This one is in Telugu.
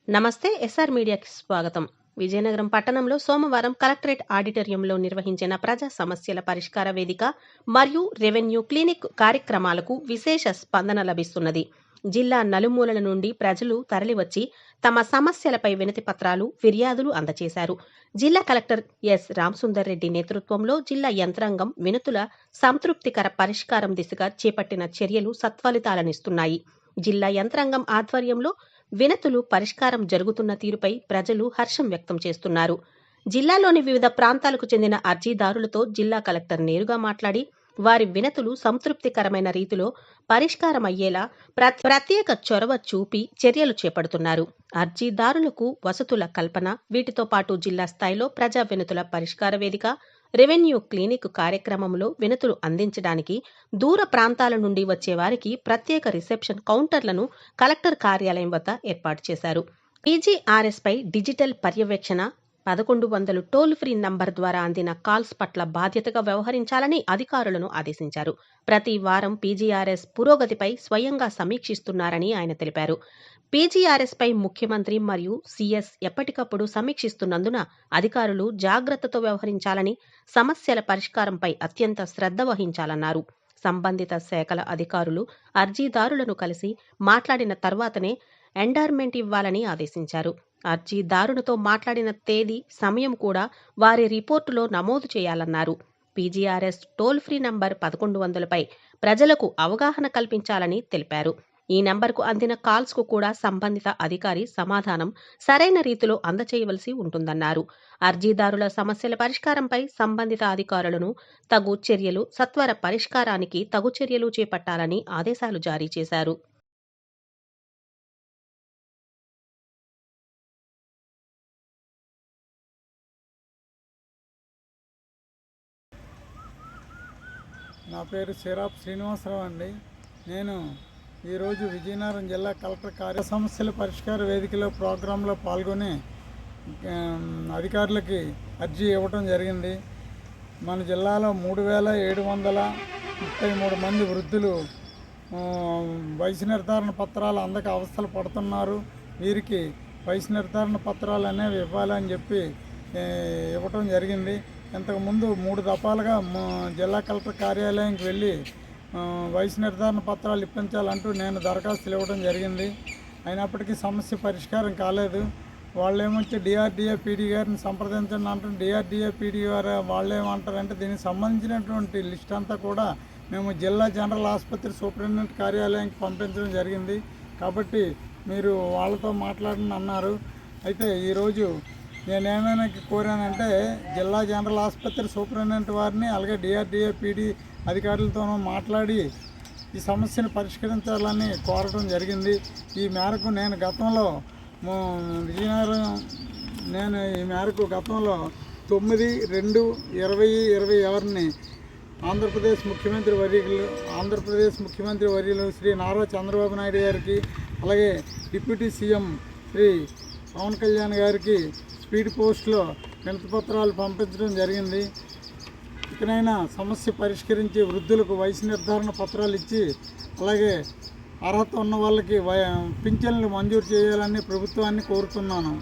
నమస్తే. ఎస్ఆర్ మీడియాకి స్వాగతం. విజయనగరం పట్టణంలో సోమవారం కలెక్టరేట్ ఆడిటోరియంలో నిర్వహించిన ప్రజా సమస్యల పరిష్కార వేదిక మరియు రెవెన్యూ క్లినిక్ కార్యక్రమాలకు విశేష స్పందన లభిస్తున్నది. జిల్లా నలుమూలల నుండి ప్రజలు తరలివచ్చి తమ సమస్యలపై వినతి పత్రాలు, ఫిర్యాదులు అందజేశారు. జిల్లా కలెక్టర్ ఎస్. రామసుందర్ రెడ్డి నేతృత్వంలో జిల్లా యంత్రాంగం వినతుల సంతృప్తికర పరిష్కారం దిశగా చేపట్టిన చర్యలు సత్ఫలితాలనిస్తున్నాయి. జిల్లా యంత్రాంగం ఆధ్వర్యంలో వినతులు పరిష్కారం జరుగుతున్న తీరుపై ప్రజలు హర్షం వ్యక్తం చేస్తున్నారు. జిల్లాలోని వివిధ ప్రాంతాలకు చెందిన అర్జీదారులతో జిల్లా కలెక్టర్ నేరుగా మాట్లాడి వారి వినతులు సంతృప్తికరమైన రీతిలో పరిష్కారమయ్యేలా ప్రత్యేక చొరవ చూపి చర్యలు చేపడుతున్నారు. అర్జీదారులకు వసతుల కల్పన, వీటితో పాటు జిల్లా స్థాయిలో ప్రజా వినతుల పరిష్కార వేదిక, రెవెన్యూ క్లినిక్ కార్యక్రమంలో వినతులు అందించడానికి దూర ప్రాంతాల నుండి వచ్చేవారికి ప్రత్యేక రిసెప్షన్ కౌంటర్లను కలెక్టర్ కార్యాలయం వద్ద ఏర్పాటు చేశారు. పీజీఆర్ఎస్ పై డిజిటల్ పర్యవేక్షణ, 1100 టోల్ ఫ్రీ నంబర్ ద్వారా అందిన కాల్స్ పట్ల బాధ్యతగా వ్యవహరించాలని అధికారులను ఆదేశించారు. ప్రతి వారం పీజీఆర్ఎస్ పురోగతిపై స్వయంగా సమీక్షిస్తున్నారని ఆయన తెలిపారు. పీజీఆర్ఎస్ పై ముఖ్యమంత్రి మరియు సీఎస్ ఎప్పటికప్పుడు సమీక్షిస్తున్నందున అధికారులు జాగ్రత్తతో వ్యవహరించాలని, సమస్యల పరిష్కారంపై అత్యంత శ్రద్ధ వహించాలన్నారు. సంబంధిత శాఖల అధికారులు అర్జీదారులను కలిసి మాట్లాడిన తర్వాతనే ఎండార్మెంట్ ఇవ్వాలని ఆదేశించారు. అర్జీదారునితో మాట్లాడిన తేదీ, సమయం కూడా వారి రిపోర్టులో నమోదు చేయాలన్నారు. పీజీఆర్ఎస్ టోల్ ఫ్రీ నంబర్ 1100పై ప్రజలకు అవగాహన కల్పించాలని తెలిపారు. ఈ నంబర్కు అందిన కాల్స్కు కూడా సంబంధిత అధికారి సమాధానం సరైన రీతిలో అందచేయవలసి ఉంటుందన్నారు. అర్జీదారుల సమస్యల పరిష్కారంపై సంబంధిత అధికారులను తగు చర్యలు, సత్వర పరిష్కారానికి తగు చర్యలు చేపట్టాలని ఆదేశాలు జారీ చేశారు. నా పేరు సిరాప్ శ్రీనివాసరావు అండి. నేను ఈరోజు విజయనగరం జిల్లా కలెక్టర్ కార్య సమస్యల పరిష్కార వేదికలో ప్రోగ్రాంలో పాల్గొని అధికారులకి అర్జీ ఇవ్వటం జరిగింది. మన జిల్లాలో 3733 మంది వృద్ధులు వయసు నిర్ధారణ పత్రాలు అందక అవస్థలు పడుతున్నారు. వీరికి వయసు నిర్ధారణ పత్రాలు అనేవి ఇవ్వాలని చెప్పి ఇవ్వటం జరిగింది. ఇంతకుముందు 3 దఫాలుగా జిల్లా కలెక్టర్ కార్యాలయానికి వెళ్ళి వయసు నిర్ధారణ పత్రాలు ఇప్పించాలంటూ నేను దరఖాస్తులు ఇవ్వడం జరిగింది. అయినప్పటికీ సమస్య పరిష్కారం కాలేదు. వాళ్ళేమొచ్చి డిఆర్డీఏ పీడీ గారిని సంప్రదించండి అంటారు. డిఆర్డీఏ పీడీ గారు వాళ్ళు ఏమంటారంటే దీనికి సంబంధించినటువంటి లిస్ట్ అంతా కూడా మేము జిల్లా జనరల్ ఆసుపత్రి సూపరింటెండెంట్ కార్యాలయానికి పంపించడం జరిగింది. కాబట్టి మీరు వాళ్ళతో మాట్లాడని అన్నారు. అయితే ఈరోజు నేనేమైనా కోరానంటే జిల్లా జనరల్ ఆసుపత్రి సూపరింటెండెంట్ వారిని, అలాగే డిఆర్డీఏ పీడీ అధికారులతోనూ మాట్లాడి ఈ సమస్యను పరిష్కరించాలని కోరడం జరిగింది. ఈ మేరకు నేను గతంలో గతంలో 9/2/2026 ఆంధ్రప్రదేశ్ ముఖ్యమంత్రి వర్యులు శ్రీ నారా చంద్రబాబు నాయుడు గారికి, అలాగే డిప్యూటీ సీఎం శ్రీ పవన్ కళ్యాణ్ గారికి స్పీడ్ పోస్ట్లో వినతిపత్రాలు పంపించడం జరిగింది. ఇకనైనా సమస్య పరిష్కరించి వృద్ధులకు వయసు నిర్ధారణ పత్రాలు ఇచ్చి, అలాగే అర్హత ఉన్న వాళ్ళకి పింఛన్లు మంజూరు చేయాలని ప్రభుత్వాన్ని కోరుతున్నాను.